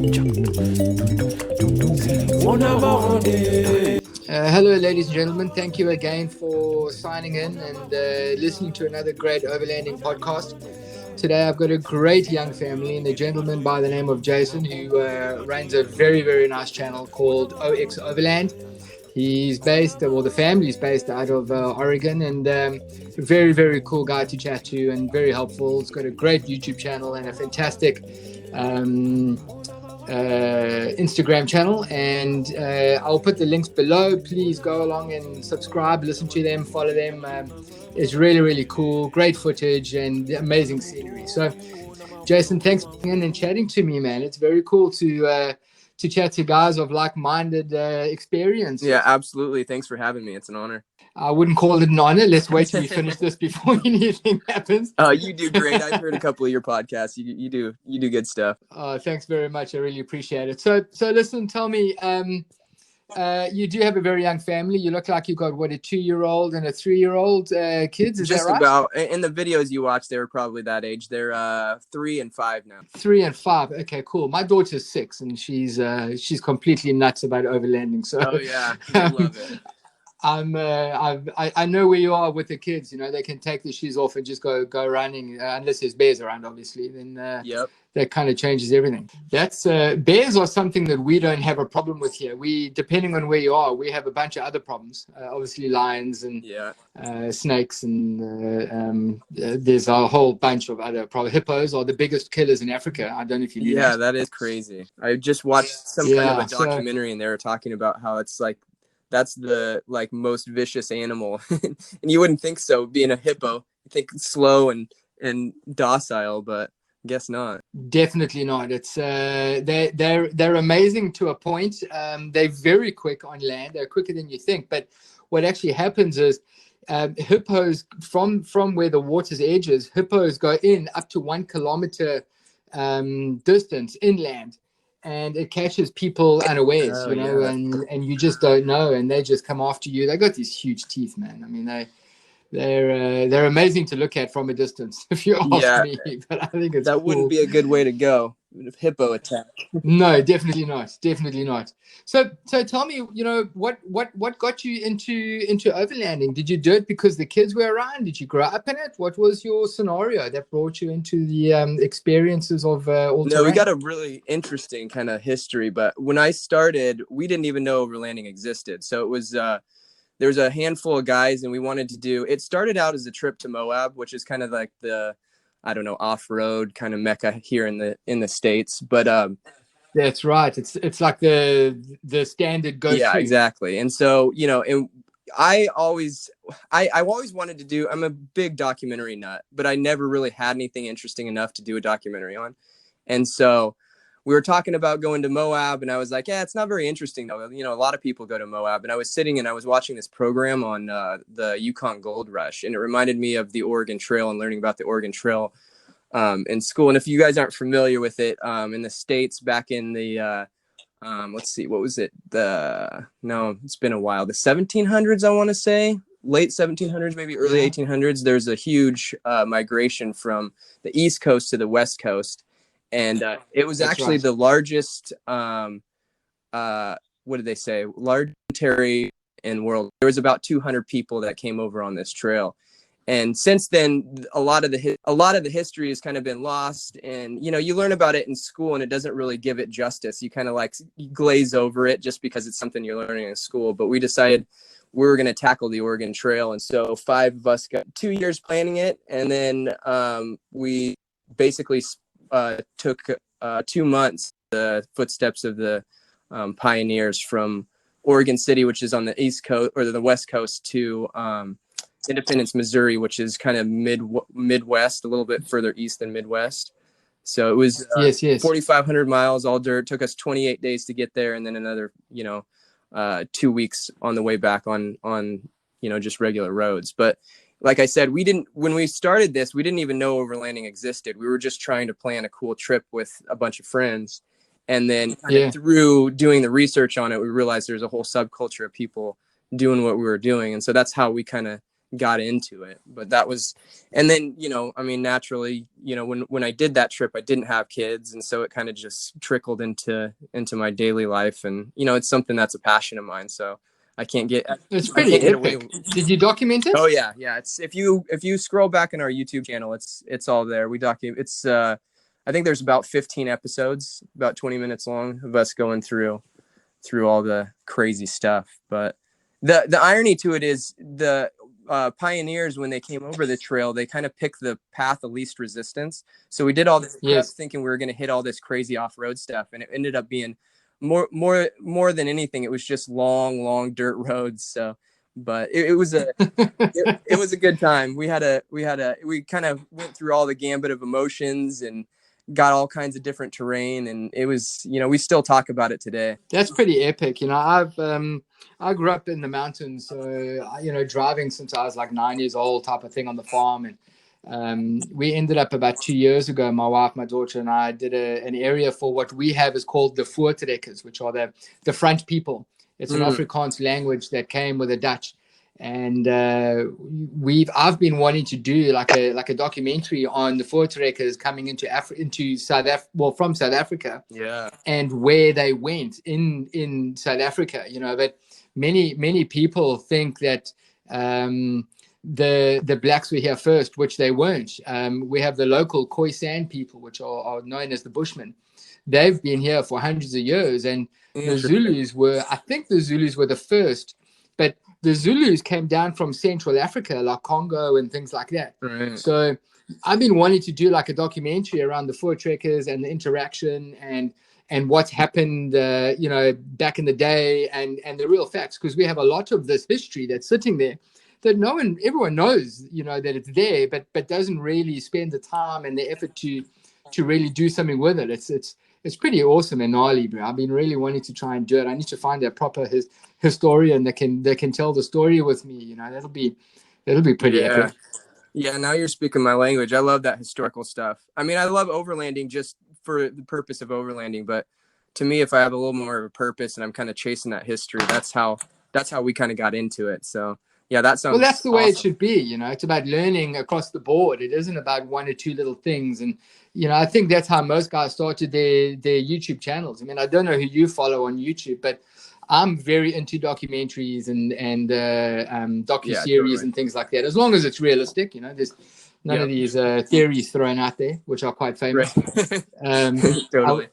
Hello, ladies and gentlemen. Thank you again for signing in and listening to another great Overlanding podcast. Today, I've got a great young family and a gentleman by the name of Jason who runs a very, very nice channel called OX Overland. He's based, well, the family's based out of Oregon, and very, very cool guy to chat to and very helpful. He's got a great YouTube channel and a fantastic Instagram channel, and I'll put the links below. Please go along and subscribe, listen to them, follow them. It's really, really cool, great footage and amazing scenery. So Jason, thanks for being in and chatting to me, man. It's very cool to chat to guys of like-minded experience. Yeah, absolutely. Thanks for having me. It's an honor. I wouldn't call it an honor. Let's wait till we finish this before anything happens. You do great. I've heard a couple of your podcasts. You do good stuff. Thanks very much. I really appreciate it. So listen, tell me, you do have a very young family. You look like you've got, what, a 2-year-old and a 3-year-old kids? Is Just that right? about. In the videos you watch, they were probably that age. They're 3 and 5 now. 3 and 5. Okay, cool. My daughter's 6, and she's completely nuts about overlanding. So, oh yeah, I love it. I know where you are with the kids. You know, they can take the shoes off and just go running, unless there's bears around, obviously. Then Yep. That kind of changes everything. That's bears are something that we don't have a problem with here. We, depending on where you are, we have a bunch of other problems. Obviously, lions and snakes, and there's a whole bunch of other problems. Hippos are the biggest killers in Africa. I don't know if you knew that. Yeah, that is crazy. I just watched some kind of a documentary, and they were talking about how it's like that's the most vicious animal, and you wouldn't think so. Being a hippo, you think slow and docile, but guess not. Definitely not. It's they're amazing to a point. They're very quick on land. They're quicker than you think. But what actually happens is hippos from where the water's edge is, hippos go in up to 1 kilometer distance inland. And it catches people unawares, and you just don't know, and they just come after you. They got these huge teeth, man. I mean, they're amazing to look at from a distance, if you ask me. But I think it's that wouldn't be a good way to go. Hippo attack. No, definitely not. Definitely not. So tell me, what got you into overlanding? Did you do it because the kids were around? Did you grow up in it? What was your scenario that brought you into the experiences of all terrain? No, we got a really interesting kind of history. But when I started, we didn't even know overlanding existed. So it was there was a handful of guys, and we wanted to do. It started out as a trip to Moab, which is kind of like the, I don't know, off-road kind of mecca here in the States. But that's right. It's like the standard go-to. Yeah, exactly. And so, and I always wanted to do. I'm a big documentary nut, but I never really had anything interesting enough to do a documentary on. And so we were talking about going to Moab, and I was like, yeah, it's not very interesting though. A lot of people go to Moab, and I was sitting and I was watching this program on the Yukon Gold Rush, and it reminded me of the Oregon Trail and learning about the Oregon Trail in school. And if you guys aren't familiar with it, in the States back in the, let's see, what was it? It's been a while. The 1700s, I want to say, late 1700s, maybe early 1800s. There's a huge migration from the East Coast to the West Coast. And it was actually the largest, what did they say? Large military in the world. There was about 200 people that came over on this trail. And since then, a lot of the history has kind of been lost. And, you learn about it in school, and it doesn't really give it justice. You kind of you glaze over it just because it's something you're learning in school. But we decided we were going to tackle the Oregon Trail. And so 5 of us got 2 years planning it. And then we basically took 2 months, the footsteps of the pioneers from Oregon City, which is on the East Coast or the West Coast, to Independence, Missouri, which is kind of Midwest, a little bit further east than Midwest. So it was 4,500 miles, all dirt. Took us 28 days to get there, and then another 2 weeks on the way back on just regular roads. But like I said, when we started this, we didn't even know overlanding existed. We were just trying to plan a cool trip with a bunch of friends. And then through doing the research on it, we realized there's a whole subculture of people doing what we were doing. And so that's how we kind of got into it. But that was, and then, I mean, naturally, when I did that trip, I didn't have kids. And so it kind of just trickled into my daily life. And, it's something that's a passion of mine. So It's I pretty can't get away. epic. Did you document it? Oh yeah. Yeah. It's, if you scroll back in our YouTube channel, it's all there. We document, I think there's about 15 episodes, about 20 minutes long, of us going through all the crazy stuff. But the irony to it is the pioneers, when they came over the trail, they kind of picked the path of least resistance. So we did all this prep thinking we were going to hit all this crazy off-road stuff, and it ended up being more than anything, it was just long dirt roads. So, but it was it was a good time. We kind of went through all the gambit of emotions and got all kinds of different terrain, and it was, we still talk about it today. That's pretty epic. I grew up in the mountains, so driving since I was like 9 years old, type of thing, on the farm. And we ended up about 2 years ago, my wife, my daughter, and I did an area for what we have is called the voortrekkers, which are the front people. It's an Afrikaans language that came with the Dutch. And I've been wanting to do like a documentary on the voortrekkers coming into South Africa, from South Africa, and where they went in South Africa. But many people think that the blacks were here first, which they weren't. We have the local Khoisan people, which are known as the Bushmen. They've been here for hundreds of years, and the Zulus were the first, but the Zulus came down from Central Africa, like Congo and things like that. Right. So I've been wanting to do like a documentary around the voortrekkers and the interaction and what's happened, back in the day, and the real facts, because we have a lot of this history that's sitting there that everyone knows, that it's there, but doesn't really spend the time and the effort to really do something with it. It's pretty awesome and gnarly, bro. I've been really wanting to try and do it. I need to find a proper historian that can tell the story with me. That'll be pretty epic. Yeah, now you're speaking my language. I love that historical stuff. I mean, I love overlanding just for the purpose of overlanding, but to me, if I have a little more of a purpose and I'm kind of chasing that history, that's how we kind of got into it. So yeah, that sounds that's the way awesome. it should be. It's about learning across the board. It isn't about one or two little things. And I think that's how most guys started their YouTube channels. I mean, I don't know who you follow on YouTube, but I'm very into documentaries and docuseries and things like that. As long as it's realistic, there's none of these theories thrown out there, which are quite famous. Right. Totally.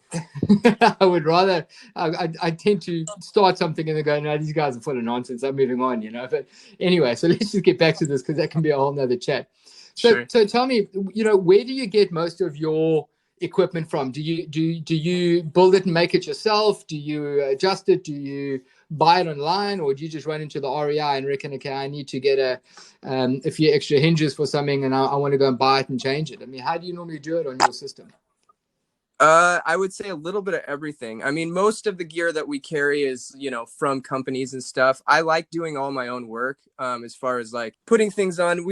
I would rather, I tend to start something and then go, no, these guys are full of nonsense. I'm moving on, But anyway, so let's just get back to this, because that can be a whole nother chat. So tell me, where do you get most of your equipment from? Do you build it and make it yourself? Do you adjust it? Do you buy it online, or do you just run into the REI and reckon, okay, I need to get a few extra hinges for something, and I want to go and buy it and change it? I mean, how do you normally do it on your system? I would say a little bit of everything. I mean, most of the gear that we carry is, from companies and stuff. I like doing all my own work. As far as like putting things on,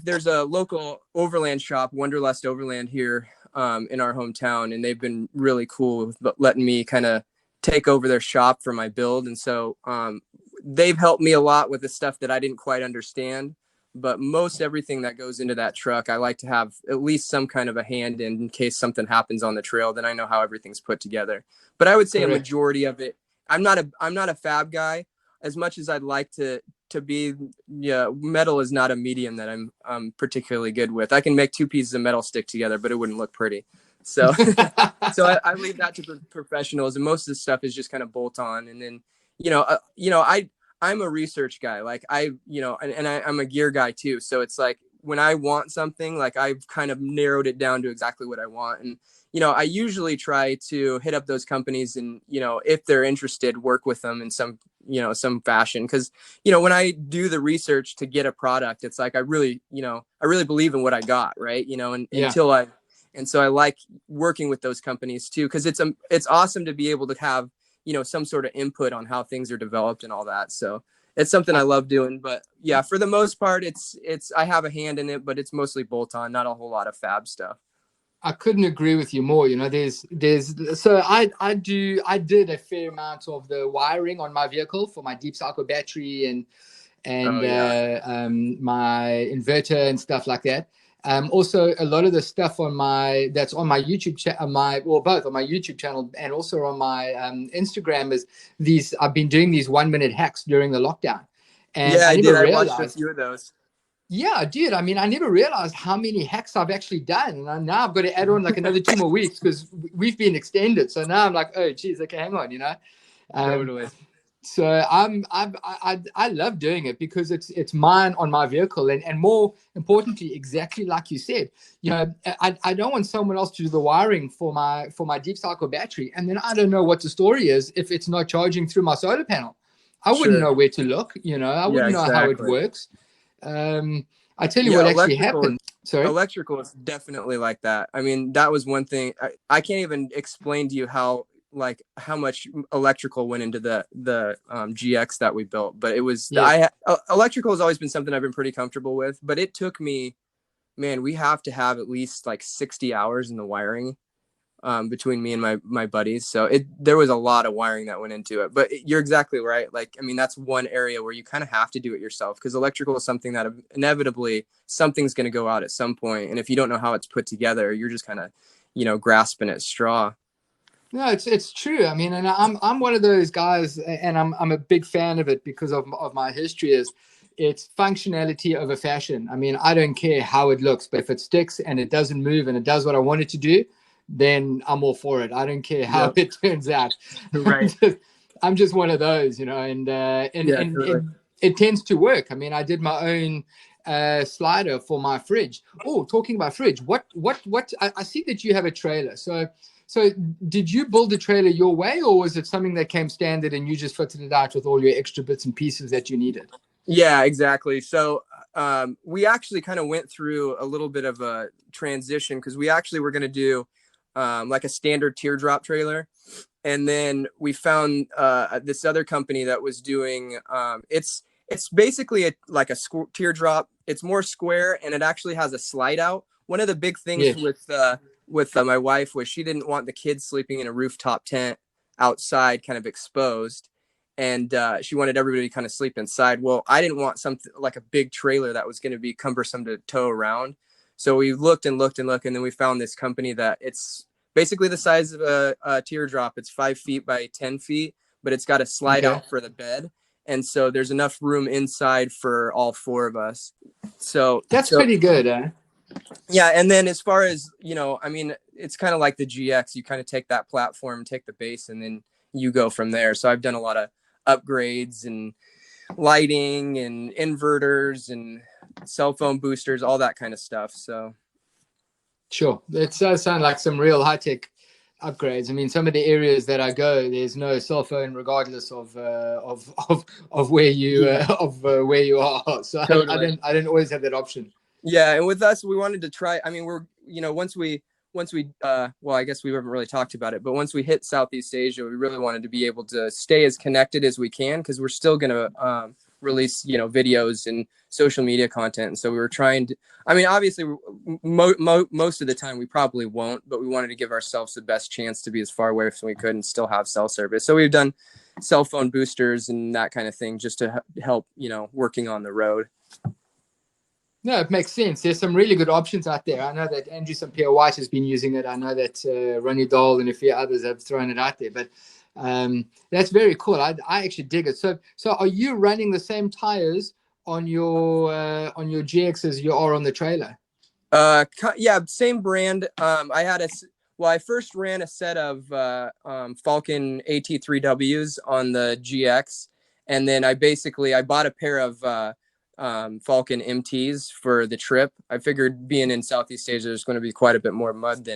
there's a local overland shop, Wanderlust Overland, here in our hometown, and they've been really cool with letting me kind of take over their shop for my build. And so they've helped me a lot with the stuff that I didn't quite understand. But most everything that goes into that truck, I like to have at least some kind of a hand in case something happens on the trail. Then I know how everything's put together. But I would say a majority of it, I'm not a fab guy as much as I'd like to be. Yeah, metal is not a medium that I'm particularly good with. I can make two pieces of metal stick together, but it wouldn't look pretty. So I leave that to professionals, and most of the stuff is just kind of bolt on. And then I'm a research guy. Like I'm a gear guy too. So it's like when I want something, like I've kind of narrowed it down to exactly what I want. And, I usually try to hit up those companies and, if they're interested, work with them in some fashion. Cause, when I do the research to get a product, it's like, I really believe in what I got. Right. And so I like working with those companies too, cause it's awesome to be able to have, some sort of input on how things are developed and all that. So it's something I love doing. But yeah, for the most part, I have a hand in it, but it's mostly bolt on, not a whole lot of fab stuff. I couldn't agree with you more. So I did a fair amount of the wiring on my vehicle for my deep cycle battery and Oh yeah. my inverter and stuff like that. Also, a lot of the stuff on my YouTube channel, both on my YouTube channel and also on my Instagram is these. I've been doing these 1 minute hacks during the lockdown, and Yeah, I I did. never I watched a realized. few of those. Yeah, dude. I mean, I never realized how many hacks I've actually done, and now I've got to add on like another 2 more weeks because we've been extended. So now I'm like, oh, geez, okay, hang on, Um, Totally. so I love doing it because it's mine on my vehicle, and more importantly, exactly like you said, I don't want someone else to do the wiring for my deep cycle battery, and then I don't know what the story is if it's not charging through my solar panel. I wouldn't Sure. know where to look, I Yeah, wouldn't know how it exactly. works. I tell you Yeah, what actually happened. Sorry. electrical is definitely like that. I mean, that was one thing. I can't even explain to you how much electrical went into the GX that we built, but it was Yeah. electrical has always been something I've been pretty comfortable with, but it took me, man, we have to have at least like 60 hours in the wiring between me and my buddies. So there was a lot of wiring that went into it. But you're exactly right. Like, I mean, that's one area where you kind of have to do it yourself because electrical is something that inevitably something's going to go out at some point. And if you don't know how it's put together, you're just kind of, grasping at straw. No, it's true. I mean, and I'm one of those guys, and I'm a big fan of it because of my history. Is it's functionality over fashion. I mean, I don't care how it looks, but if it sticks and it doesn't move and it does what I want it to do, then I'm all for it. I don't care how Yep. it turns out. Right. I'm just one of those, and Yeah, totally. it tends to work. I mean, I did my own slider for my fridge. Oh, talking about fridge, what? I see that you have a trailer. So did you build the trailer your way, or was it something that came standard and you just fitted it out with all your extra bits and pieces that you needed? Yeah, exactly. So we actually kind of went through a little bit of a transition because we actually were going to do like a standard teardrop trailer. And then we found this other company that was doing it's basically like a teardrop. It's more square and it actually has a slide out. One of the big things with my wife was she didn't want the kids sleeping in a rooftop tent outside, kind of exposed, and she wanted everybody to kind of sleep inside. Well, I didn't want something like a big trailer that was going to be cumbersome to tow around. So we looked and looked and looked, and then we found this company that it's basically the size of a teardrop. It's 5 feet by 10 feet, but it's got a slide Okay. out for the bed. And so there's enough room inside for all four of us. So that's pretty good. Yeah. And then as far as, I mean, it's kind of like the GX. You kind of take that platform, take the base, and then you go from there. So I've done a lot of upgrades and lighting and inverters and cell phone boosters, all that kind of stuff. So sure, it does sound like some real high-tech upgrades. I mean, some of the areas that I go, there's no cell phone regardless of where you where you are. So totally. I don't always have that option. Yeah, and with us, we wanted to try. I mean, we're once we well, I guess we haven't really talked about it, but once we hit Southeast Asia, we really wanted to be able to stay as connected as we can because we're still going to release videos and social media content. And so we were trying to. I mean, obviously, most of the time we probably won't, but we wanted to give ourselves the best chance to be as far away as we could and still have cell service. So we've done cell phone boosters and that kind of thing just to help working on the road. No, it makes sense. There's some really good options out there. I know that Andrew St. Pierre White has been using it. I know that Ronnie Dole and a few others have thrown it out there. But that's very cool. I actually dig it. So are you running the same tires on your GX as you are on the trailer? Yeah, same brand. I first ran a set of Falcon AT3Ws on the GX, and then I bought a pair of Falcon MTs for the trip. I figured being in Southeast Asia, there's going to be quite a bit more mud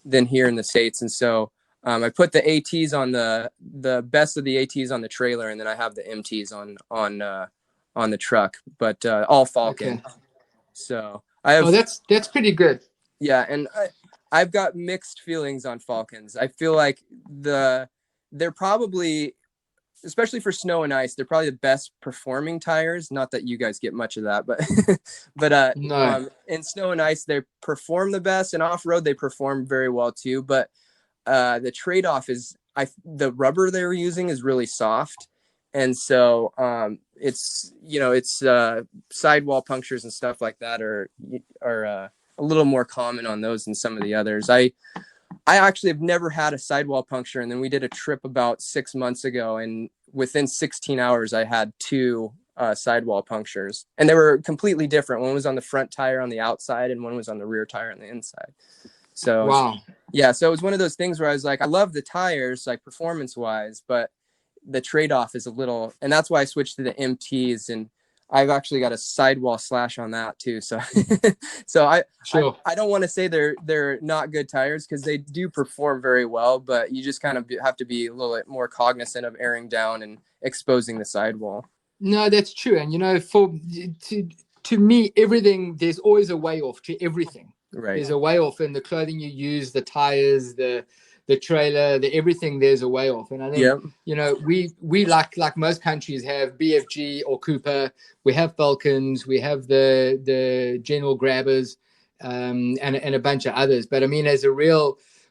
than here in the States. And so I put the ATs on the best of the ATs on the trailer, and then I have the MTs on the truck, but all Falcon. Okay. So I have. Oh, that's pretty good. Yeah, and I've got mixed feelings on Falcons. I feel like they're probably, especially for snow and ice, they're probably the best performing tires. Not that you guys get much of that, but No. In snow and ice, they perform the best, and off road they perform very well too. But the trade off is the rubber they were using is really soft, And so it's, you know, it's sidewall punctures and stuff like that are a little more common on those than some of the others. I actually have never had a sidewall puncture, and then we did a trip about 6 months ago, and within 16 hours I had 2 sidewall punctures, and they were completely different. One was on the front tire on the outside, and one was on the rear tire on the inside. So wow. Yeah, so it was one of those things where I was like, I love the tires, like performance wise, but the trade-off is a little, and that's why I switched to the MTs, and I've actually got a sidewall slash on that too. So so I don't want to say they're not good tires, because they do perform very well, but you just kind of have to be a little bit more cognizant of airing down and exposing the sidewall. No, that's true. And, you know, to me, everything, there's always a way off to everything. Right. There's a way off in the clothing you use, the tires, the trailer, the everything. There's a way off. And I think, you know, we like most countries have BFG or Cooper. We have Falcons. We have the General Grabbers, and a bunch of others. But I mean,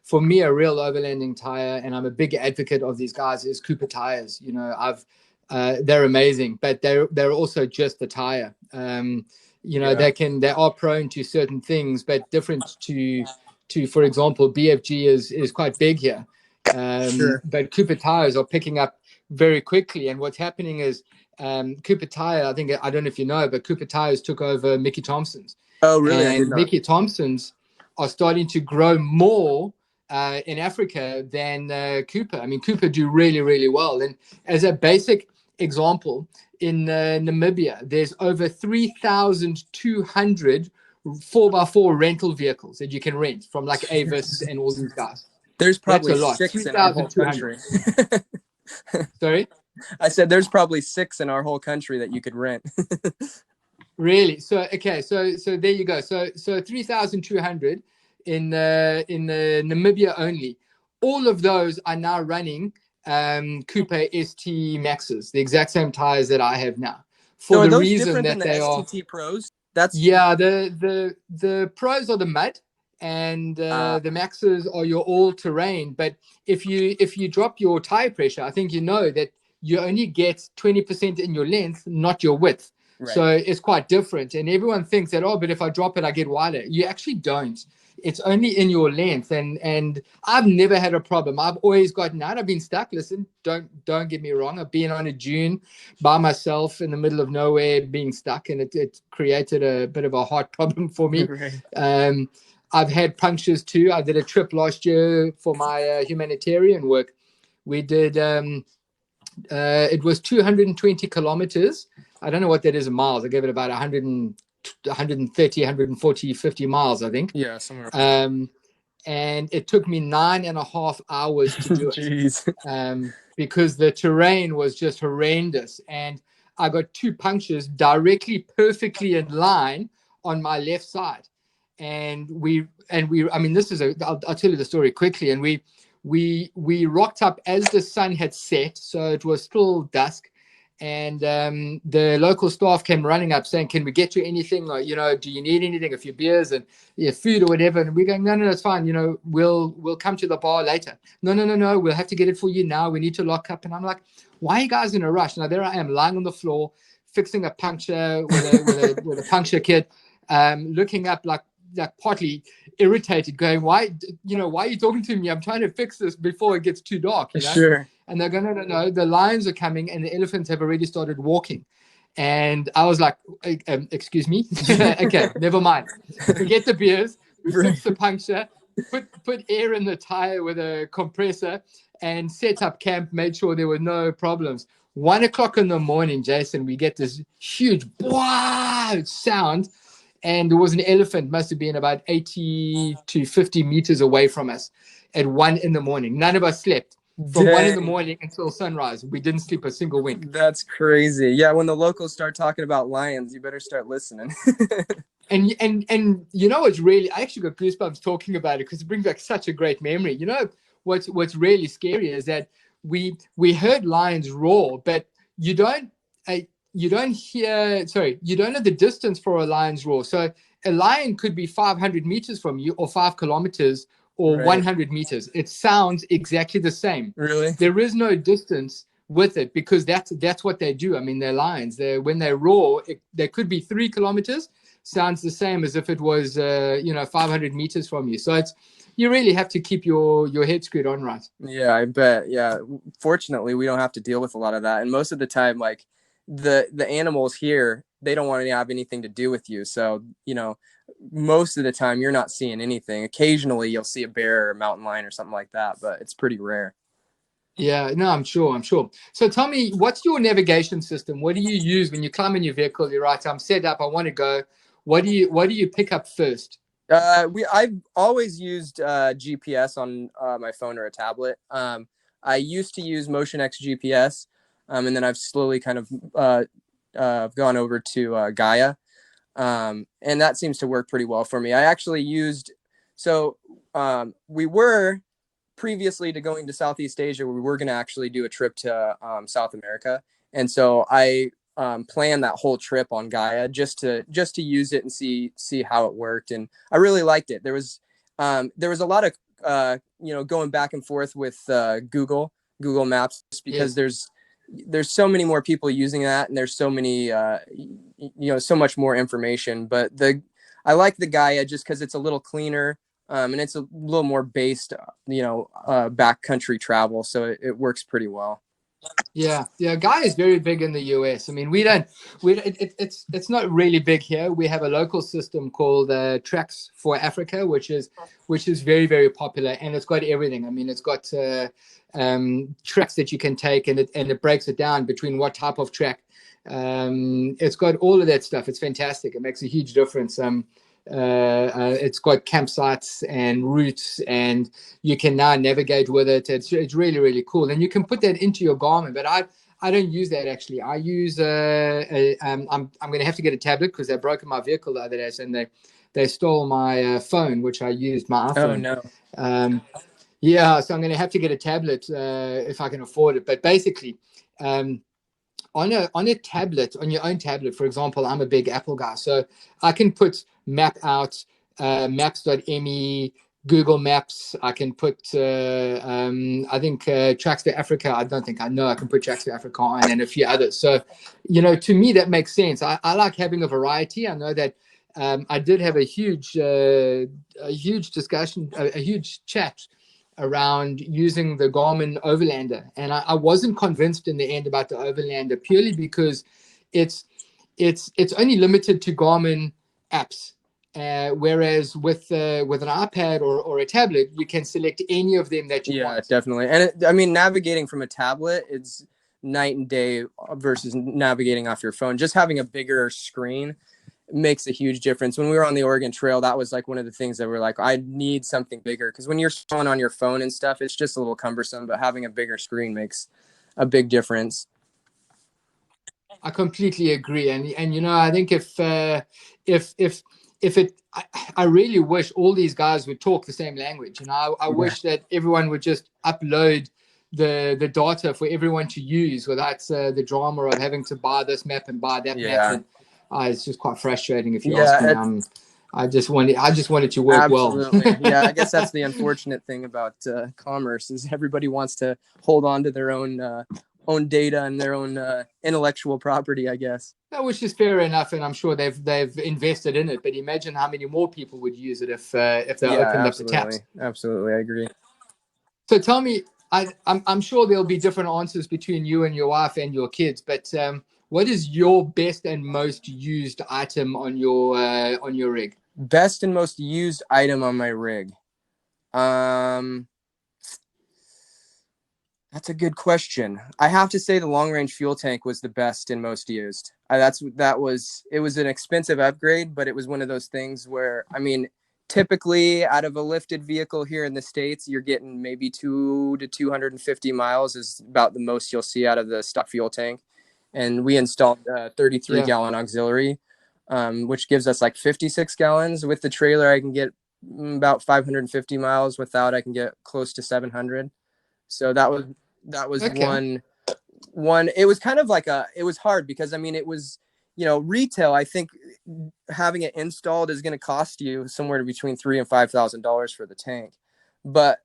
for me, a real overlanding tire, and I'm a big advocate of these guys, is Cooper tires. You know, they're amazing, but they're also just the tire. You know, they are prone to certain things, but different to for example, BFG is quite big here. But Cooper tires are picking up very quickly. And what's happening is Cooper tire, I don't know if you know, but Cooper tires took over Mickey Thompson's. Oh, really? And Mickey Thompson's are starting to grow more in Africa than Cooper. I mean, Cooper do really, really well. And as a basic example, in Namibia, there's over 3,200 4x4 rental vehicles that you can rent from like Avis and all these guys. There's probably a lot. 6 in our whole country. Sorry? I said there's probably 6 in our whole country that you could rent. Really? So okay, so there you go. So 3,200 in Namibia only. All of those are now running Cooper ST Maxes, the exact same tires that I have now. For the reason that they are STT Pros. The Pros are the mud, and the Maxes are your all-terrain. But if you drop your tire pressure, I think you know that you only get 20% in your length, not your width. Right. So it's quite different. And everyone thinks that, but if I drop it, I get wider. You actually don't. It's only in your length. And I've never had a problem. I've always gotten out. I've been stuck. Listen, don't get me wrong. I've been on a dune by myself in the middle of nowhere being stuck, and it created a bit of a heart problem for me. Right. I've had punctures too. I did a trip last year for my humanitarian work. We did, it was 220 kilometers. I don't know what that is in miles. I gave it about 130, 140, 50 miles, I think. Yeah, somewhere. And it took me 9.5 hours to do it. Because the terrain was just horrendous. And I got 2 punctures directly, perfectly in line on my left side. And I mean, this is I'll tell you the story quickly. And we rocked up as the sun had set. So it was still dusk. And the local staff came running up saying, can we get you anything? Like, you know, do you need anything, a few beers and food or whatever? And we're going, no, it's fine. You know, we'll come to the bar later. No. We'll have to get it for you now. We need to lock up. And I'm like, why are you guys in a rush? Now, there I am lying on the floor, fixing a puncture with a puncture kit, looking up like partly irritated, going, why are you talking to me? I'm trying to fix this before it gets too dark. You know? Sure. And they're going, no, the lions are coming and the elephants have already started walking. And I was like, excuse me? Okay, never mind. Forget the beers, fix the puncture, put air in the tire with a compressor and set up camp, made sure there were no problems. 1 o'clock in the morning, Jason, we get this huge sound. And there was an elephant, must have been about 80 to 50 meters away from us at 1 in the morning. None of us slept. From 1 in the morning until sunrise, we didn't sleep a single wink. That's crazy. Yeah, when the locals start talking about lions, you better start listening. and you know what's really, I actually got goosebumps talking about it because it brings back such a great memory. You know what's really scary is that we heard lions roar, but you don't know the distance for a lion's roar. So a lion could be 500 meters from you or 5 kilometers or 100 meters. It sounds exactly the same. Really? There is no distance with it, because that's what they do. I mean, they're lions. When they roar, they could be 3 kilometers. Sounds the same as if it was 500 meters from you. So you really have to keep your head screwed on right. Yeah, I bet. Yeah, fortunately, we don't have to deal with a lot of that, and most of the time, like the animals here, they don't want to have anything to do with you. So most of the time, you're not seeing anything. Occasionally, you'll see a bear or a mountain lion or something like that, but it's pretty rare. Yeah, no, I'm sure. So tell me, what's your navigation system? What do you use when you climb in your vehicle? You're right, I'm set up, I want to go. What do you pick up first? I've always used GPS on my phone or a tablet. I used to use Motion X GPS, and then I've slowly kind of gone over to Gaia, and that seems to work pretty well for me. I actually used we were previously to going to Southeast Asia, we were going to actually do a trip to South America, and so I planned that whole trip on Gaia just to use it and see how it worked, and I really liked it. There was a lot of going back and forth with Google Maps, just because there's so many more people using that, and there's so many so much more information. But I like the Gaia just because it's a little cleaner. And it's a little more based, backcountry travel, so it works pretty well. Yeah, Gaia is very big in the US. I mean, it's not really big here. We have a local system called Tracks for Africa, which is very, very popular, and it's got everything. I mean, it's got tracks that you can take, and it breaks it down between what type of track. It's got all of that stuff. It's fantastic. It makes a huge difference. It's got campsites and routes, and you can now navigate with it. It's really, really cool, and you can put that into your Garmin. But I don't use that actually. I use I'm going to have to get a tablet because they broke in my vehicle the other day, and they stole my phone, which I used, my iPhone. Oh no. Yeah, so I'm going to have to get a tablet if I can afford it. But basically, on a tablet, on your own tablet, for example, I'm a big Apple guy, so I can put map out, maps.me, Google Maps. I can put I think Tracks for Africa. I can put Tracks for Africa on, and a few others. So to me that makes sense. I like having a variety. I know that I did have a huge discussion, a huge chat around using the Garmin Overlander, and I wasn't convinced in the end about the Overlander, purely because it's only limited to Garmin apps, whereas with an iPad or a tablet, you can select any of them that you want. Yeah, definitely. And navigating from a tablet, it's night and day versus navigating off your phone. Just having a bigger screen makes a huge difference. When we were on the Oregon Trail, that was like one of the things that we're like, I need something bigger, because when you're scrolling on your phone and stuff, it's just a little cumbersome, but having a bigger screen makes a big difference. I completely agree, and I think if I really wish all these guys would talk the same language, and I wish that everyone would just upload the data for everyone to use without the drama of having to buy this map and buy that map. And, it's just quite frustrating, if you ask me. I just want it to work absolutely. well. Yeah, I guess that's the unfortunate thing about commerce, is everybody wants to hold on to their own data and their own intellectual property, I guess. Which is fair enough, and I'm sure they've invested in it. But imagine how many more people would use it if they opened up the taps. Absolutely, I agree. So tell me, I'm sure there'll be different answers between you and your wife and your kids, but what is your best and most used item on your rig? Best and most used item on my rig. That's a good question. I have to say the long range fuel tank was the best and most used. It was an expensive upgrade, but it was one of those things where, I mean, typically out of a lifted vehicle here in the States, you're getting maybe 2 to 250 miles is about the most you'll see out of the stock fuel tank. And we installed a 33 gallon auxiliary, which gives us like 56 gallons. With the trailer, I can get about 550 miles. Without, I can get close to 700. So that was okay. one. It was kind of like it was hard because, I mean, it was, retail. I think having it installed is going to cost you somewhere between $3,000 and $5,000 for the tank. But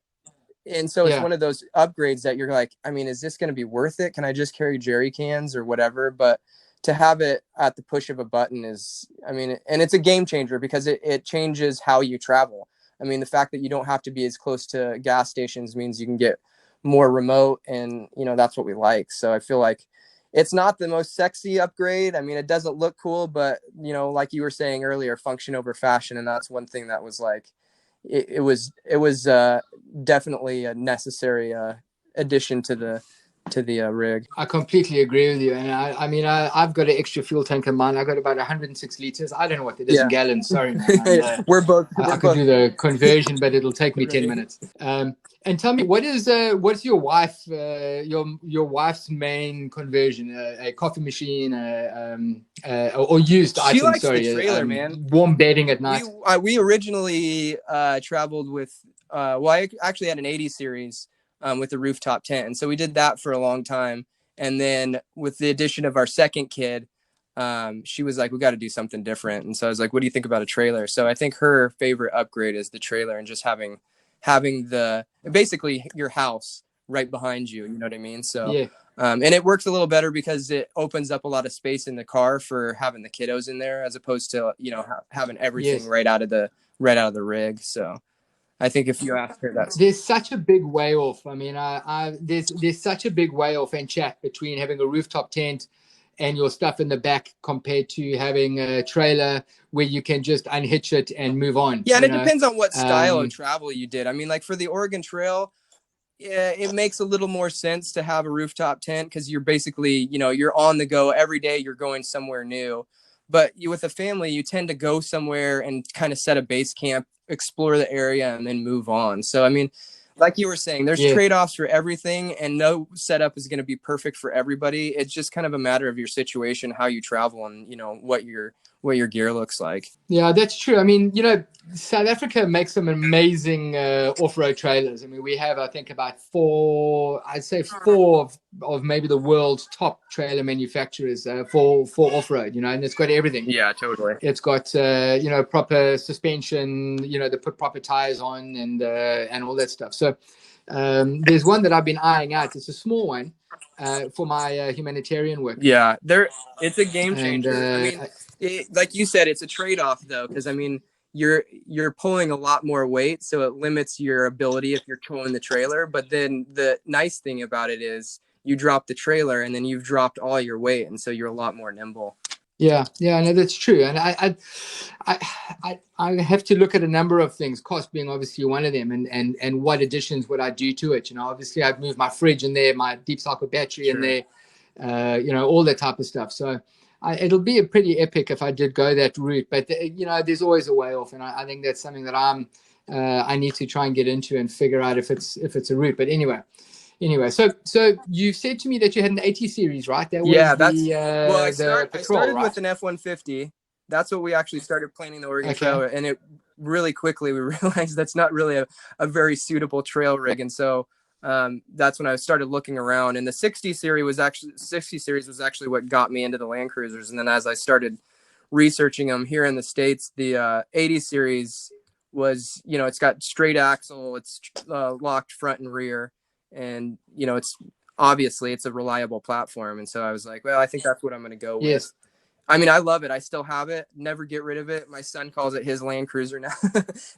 And so it's one of those upgrades that you're like, I mean, is this going to be worth it? Can I just carry jerry cans or whatever? But to have it at the push of a button is, I mean, and it's a game changer because it changes how you travel. I mean, the fact that you don't have to be as close to gas stations means you can get more remote, and, you know, that's what we like. So I feel like it's not the most sexy upgrade. I mean, it doesn't look cool, but, you know, like you were saying earlier, function over fashion. And that's one thing that was like, it was definitely a necessary addition to the rig. I completely agree with you. And I mean, I've got an extra fuel tank in mine. I got about 106 liters. I don't know what it is in gallons. Sorry, man. I could do the conversion, but it'll take me 10 minutes. And tell me, what's your wife, your wife's main conversion? A coffee machine, or used items? She likes the trailer, man. Warm bedding at night. We originally traveled with, I actually had an 80 series with the rooftop tent, and so we did that for a long time. And then with the addition of our second kid, she was like, we got to do something different. And so I was like, what do you think about a trailer? So I think her favorite upgrade is the trailer, and just having basically your house right behind you, you know what I mean? So and it works a little better because it opens up a lot of space in the car for having the kiddos in there, as opposed to, you know, having everything right out of the rig. So I think if you ask her, there's such a big way off. I mean, there's such a big way off and chat between having a rooftop tent and your stuff in the back compared to having a trailer where you can just unhitch it and move on. Yeah, and it depends on what style of travel you did. I mean, like for the Oregon Trail, it makes a little more sense to have a rooftop tent because you're basically, you know, you're on the go every day. You're going somewhere new. But with a family, you tend to go somewhere and kind of set a base camp, explore the area, and then move on. So, I mean, like you were saying, there's trade-offs for everything, and no setup is going to be perfect for everybody. It's just kind of a matter of your situation, how you travel, and, you know, what your gear looks like. Yeah, that's true. I mean, you know, South Africa makes some amazing off-road trailers. I mean, we have, I think, about four of maybe the world's top trailer manufacturers for off-road, you know, and it's got everything. Yeah, totally. It's got, you know, proper suspension, you know, they put proper tires on and all that stuff. So there's one that I've been eyeing out. It's a small one for my humanitarian work. Yeah, it's a game changer. I mean, like you said, it's a trade-off though, because I mean, you're pulling a lot more weight, so it limits your ability if you're towing the trailer. But then the nice thing about it is you drop the trailer and then you've dropped all your weight, and so you're a lot more nimble. Yeah, no, that's true. And I have to look at a number of things, cost being obviously one of them, and what additions would I do to it. You know, obviously I've moved my fridge in there, my deep cycle battery in there, you know, all that type of stuff. So it'll be a pretty epic if I did go that route. But you know, there's always a way off, and I think that's something that I need to try and get into and figure out if it's a route. But anyway, so you said to me that you had an 80 series, right? That was I started with an F-150. That's what we actually started planning the Oregon Trail, and it really quickly we realized that's not really a very suitable trail rig, and so that's when I started looking around. And the 60 series was actually what got me into the Land Cruisers. And then as I started researching them here in the States, the 80 series was, you know, it's got straight axle, it's locked front and rear. And, you know, it's a reliable platform. And so I was like, well, I think that's what I'm going to go with. I mean, I love it. I still have it. Never get rid of it. My son calls it his Land Cruiser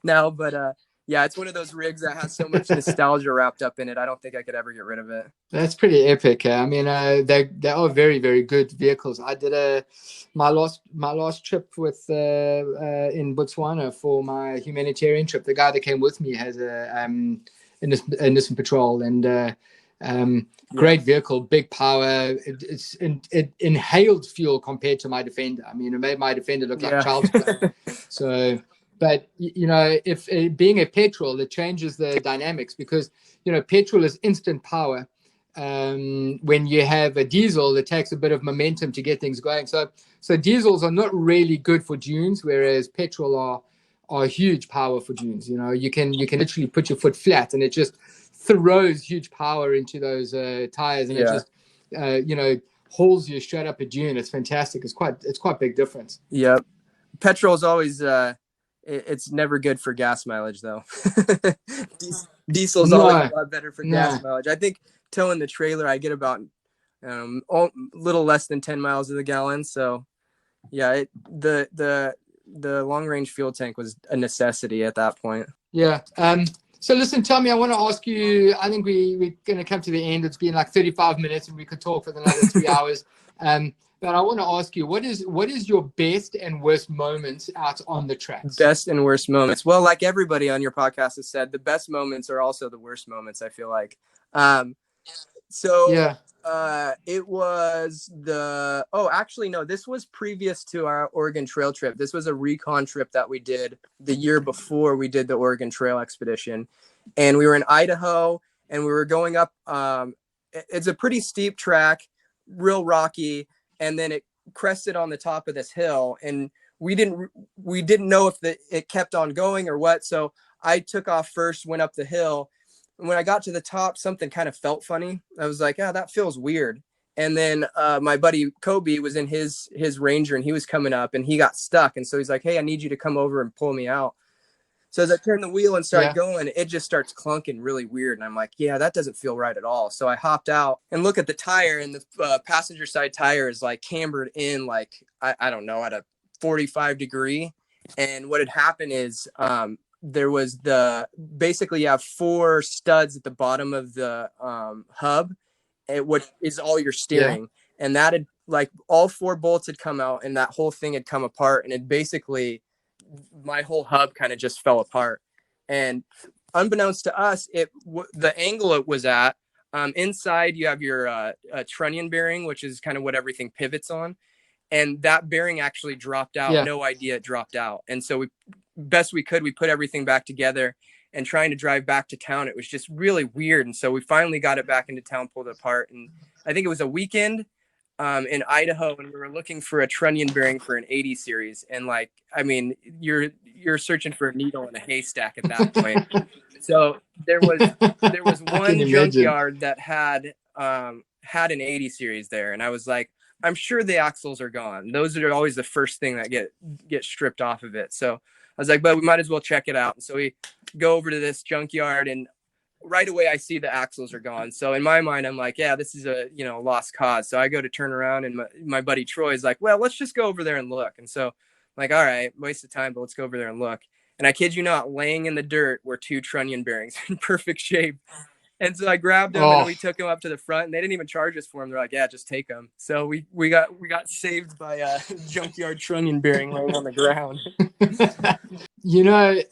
now. But yeah, it's one of those rigs that has so much nostalgia wrapped up in it. I don't think I could ever get rid of it. That's pretty epic. I mean, they are very, very good vehicles. I did my last trip with in Botswana for my humanitarian trip. The guy that came with me has a Nissan Patrol, and great vehicle, big power. It inhaled fuel compared to my Defender. I mean, it made my Defender look like child's play. So, but you know, if being a petrol, it changes the dynamics, because you know, petrol is instant power. When you have a diesel, it takes a bit of momentum to get things going. So diesels are not really good for dunes, whereas petrol are huge power for dunes. You know, you can literally put your foot flat and it just throws huge power into those tires, and it just you know, hauls you straight up a dune. It's fantastic. It's quite big difference. Yep. Petrol is always it's never good for gas mileage though. Diesel's always No, a lot better for no. gas mileage. I think towing the trailer, I get about a little less than 10 miles to the gallon. So yeah, the long range fuel tank was a necessity at that point. Yeah. So listen, Tommy, I want to ask you, I think we're going to come to the end. It's been like 35 minutes and we could talk for another 3 hours. But I want to ask you, what is your best and worst moments out on the tracks? Best and worst moments. Well, like everybody on your podcast has said, the best moments are also the worst moments, I feel like. Yeah. It was actually, no, this was previous to our Oregon Trail trip. This was a recon trip that we did the year before we did the Oregon Trail expedition. And we were in Idaho and we were going up. It's a pretty steep track, real rocky. And then it crested on the top of this hill. And we didn't know if it kept on going or what. So I took off first, went up the hill. When I got to the top, something kind of felt funny. I was like, that feels weird. And then my buddy Kobe was in his Ranger and he was coming up and he got stuck. And so he's like, hey, I need you to come over and pull me out. So as I turned the wheel and started going, it just starts clunking really weird. And I'm like, yeah, that doesn't feel right at all. So I hopped out and look at the tire, and the passenger side tire is like cambered in, like, I don't know, at a 45 degree. And what had happened is, there was basically you have 4 studs at the bottom of the hub, what is all your steering. And that had, like, all 4 bolts had come out and that whole thing had come apart, and it basically, my whole hub kind of just fell apart. And unbeknownst to us, the angle it was at, inside you have your trunnion bearing, which is kind of what everything pivots on. And that bearing actually dropped out. No idea it dropped out. And so best we could, we put everything back together, and trying to drive back to town, it was just really weird. And so we finally got it back into town, pulled it apart. And I think it was a weekend in Idaho, and we were looking for a trunnion bearing for an 80 series. And, like, I mean, you're searching for a needle in a haystack at that point. So there was one junkyard that had an 80 series there. And I was like, I'm sure the axles are gone. Those are always the first thing that get stripped off of it. So I was like, but we might as well check it out. And so we go over to this junkyard, and right away I see the axles are gone. So in my mind, I'm like, yeah, this is a lost cause. So I go to turn around, and my buddy Troy is like, well, let's just go over there and look. And so I'm like, all right, waste of time, but let's go over there and look. And I kid you not, laying in the dirt were 2 trunnion bearings in perfect shape. And so I grabbed them and we took them up to the front, and they didn't even charge us for them. They're like, yeah, just take them. So we got saved by a junkyard trunnion bearing laying on the ground.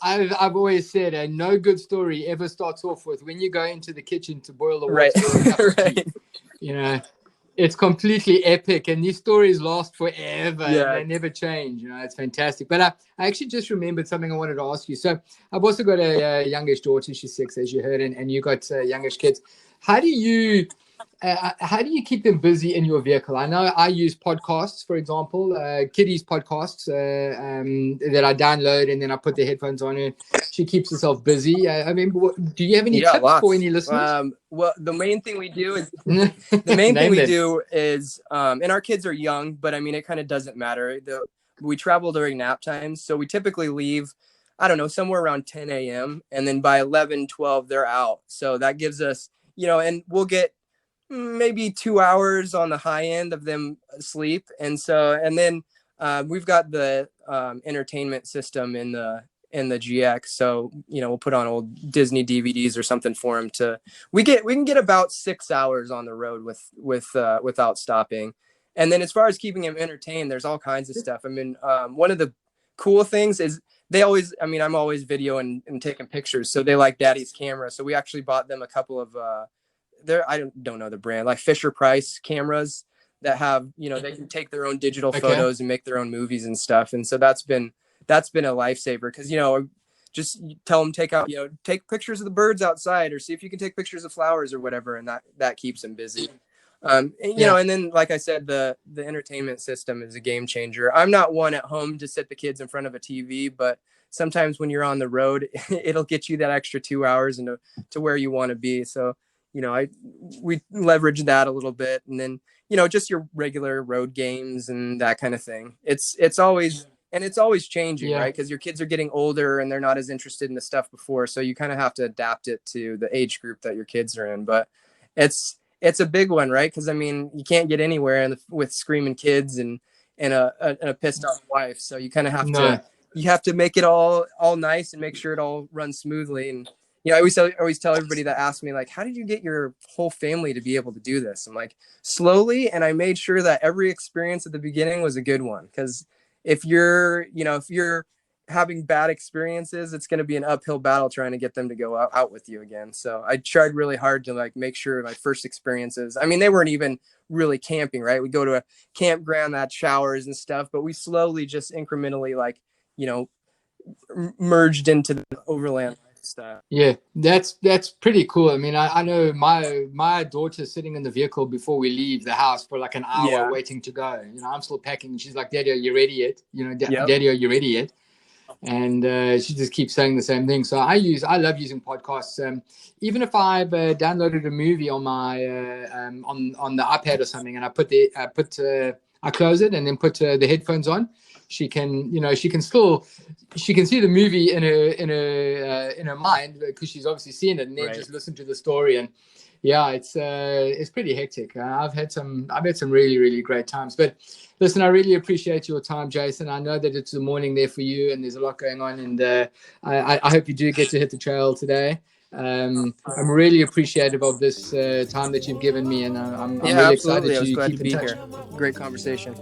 I've always said no good story ever starts off with when you go into the kitchen to boil the water. Right. It's completely epic, and these stories last forever. And they never change. It's fantastic. But I actually just remembered something I wanted to ask you. So I've also got a youngish daughter. She's 6, as you heard, and you got youngish kids. How do you keep them busy in your vehicle? I know I use podcasts, for example, Kitty's podcasts that I download, and then I put the headphones on her. She keeps herself busy. Do you have any tips for any listeners? Well, the main thing we do is, and our kids are young, but I mean, it kind of doesn't matter. We travel during nap times. So we typically leave, I don't know, somewhere around 10 a.m. And then by 11, 12, they're out. So that gives us, and we'll get maybe 2 hours on the high end of them sleep. And then we've got the entertainment system in the GX. So, we'll put on old Disney DVDs or something for them we can get about 6 hours on the road without stopping. And then as far as keeping them entertained, there's all kinds of stuff. I mean, one of the cool things is I'm always videoing and taking pictures. So they like daddy's camera. So we actually bought them a couple of, I don't know the brand, like Fisher Price cameras that have, they can take their own digital photos and make their own movies and stuff. And so that's been a lifesaver, because, just tell them, take pictures of the birds outside, or see if you can take pictures of flowers or whatever. And that keeps them busy. And then, like I said, the entertainment system is a game changer. I'm not one at home to sit the kids in front of a TV, but sometimes when you're on the road, it'll get you that extra 2 hours into to where you want to be. So, we leverage that a little bit, and then, just your regular road games and that kind of thing. It's always, and it's always changing, Yeah. right? Because your kids are getting older and they're not as interested in the stuff before, so you kind of have to adapt it to the age group that your kids are in. But it's a big one, right? Because I mean, you can't get anywhere with screaming kids and a pissed off wife, so you kind of have No. to make it all nice and make sure it all runs smoothly. And I always tell everybody that asks me, like, how did you get your whole family to be able to do this? I'm like, slowly, and I made sure that every experience at the beginning was a good one, because if you're having bad experiences, it's going to be an uphill battle trying to get them to go out with you again. So I tried really hard to like make sure my first experiences, I mean, they weren't even really camping, right? We go to a campground that showers and stuff, but we slowly just incrementally merged into the overland lifestyle. Yeah, that's pretty cool. I mean, I know my daughter's sitting in the vehicle before we leave the house for like an hour waiting to go. I'm still packing, and she's like, "Daddy, are you ready yet? Daddy, are you ready yet?" And she just keeps saying the same thing. So I love using podcasts. Even if I've downloaded a movie on my on the iPad or something, and I close it and then put the headphones on, she can see the movie in her mind, because she's obviously seen it, and then just listen to the story. And yeah, it's pretty hectic. I've had some really, really great times. But listen, I really appreciate your time, Jason. I know that it's the morning there for you, and there's a lot going on. And I hope you do get to hit the trail today. I'm really appreciative of this time that you've given me, and I'm really excited to keep in touch. Great conversation.